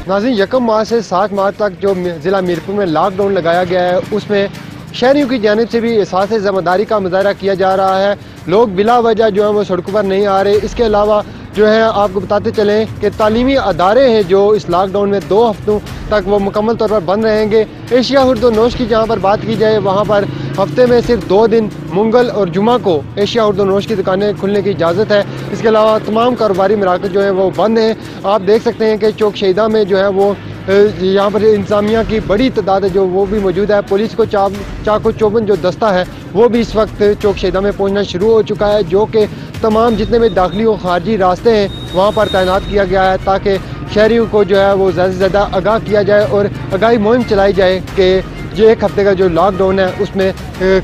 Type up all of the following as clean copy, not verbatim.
नाज़रीन, 1 मार्च से 7 मार्च तक जो ज़िला मीरपुर में लॉकडाउन लगाया गया है, उसमें शहरियों की जानिब से भी एहसास ज़िम्मेदारी का मुजाहरा किया जा रहा है। लोग बिला वजह जो है वो सड़कों पर नहीं आ रहे। इसके अलावा जो है आपको बताते चलें कि तालीमी अदारे हैं जो इस लॉकडाउन में 2 हफ्तों तक वो मुकम्मल तौर पर बंद रहेंगे। एशिया उर्दू नोश की जहाँ पर बात की जाए, वहाँ पर हफ्ते में सिर्फ 2 दिन मंगल और जुमा को एशिया उर्दू नोश की दुकानें खुलने की इजाज़त है। इसके अलावा तमाम कारोबारी मराकज़ जो है वो बंद हैं। आप देख सकते हैं कि चौक शहीदा में जो है वो यहाँ पर इंतज़ामिया की बड़ी तादाद है जो वो भी मौजूद है। पुलिस को चाको चौबंद जो दस्ता है वो भी इस वक्त चौक शहीदा में पहुँचना शुरू हो चुका है, जो कि तमाम जितने भी दाखिली और खारजी रास्ते हैं वहाँ पर तैनात किया गया है, ताकि शहरियों को जो है वो ज़्यादा से ज़्यादा आगाह किया जाए और आगाही मुहिम चलाई जाए कि जो 1 हफ्ते का जो लॉकडाउन है उसमें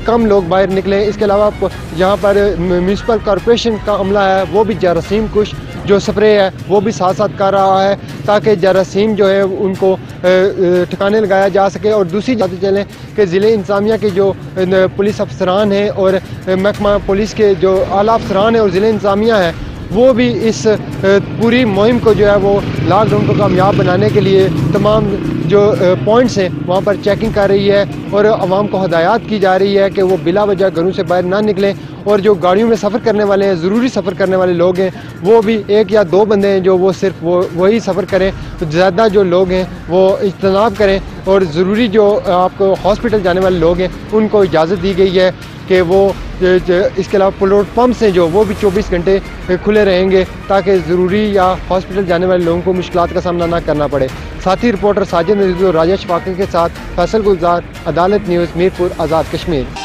कम लोग बाहर निकलें। इसके अलावा यहाँ पर म्यूनसिपल कॉरपोरेशन का अमला है वो भी जरासीम कुश जो स्प्रे है वो भी साथ साथ कर रहा है, ताकि जरासीम जो है उनको ठिकाने लगाया जा सके। और दूसरी बात चलें कि ज़िले इंतज़ामिया के जो पुलिस अफसरान हैं और महकमा पुलिस के जो आला अफसरान हैं और ज़िले इंतज़ामिया है, वो भी इस पूरी मुहिम को जो है वो लॉकडाउन को कामयाब बनाने के लिए तमाम जो पॉइंट्स हैं वहाँ पर चेकिंग कर रही है और आवाम को हदायत की जा रही है कि वो बिला वजह घरों से बाहर ना निकलें। और जो गाड़ियों में सफ़र करने वाले हैं, ज़रूरी सफ़र करने वाले लोग हैं, वो भी 1 या 2 बंदे हैं जो वो सिर्फ वही सफ़र करें। ज़्यादा जो लोग हैं वो इज्तनाब करें और ज़रूरी जो आपको हॉस्पिटल जाने वाले लोग हैं उनको इजाज़त दी गई है कि वो इसके अलावा पेट्रोल पंप्स हैं जो वो भी 24 घंटे खुले रहेंगे, ताकि ज़रूरी या हॉस्पिटल जाने वाले लोगों को मुश्किलात का सामना ना करना पड़े। साथी रिपोर्टर साजिद नज़ीर और राजेश फाकिर के साथ फैसल गुलजार, अदालत न्यूज़, मीरपुर, आज़ाद कश्मीर।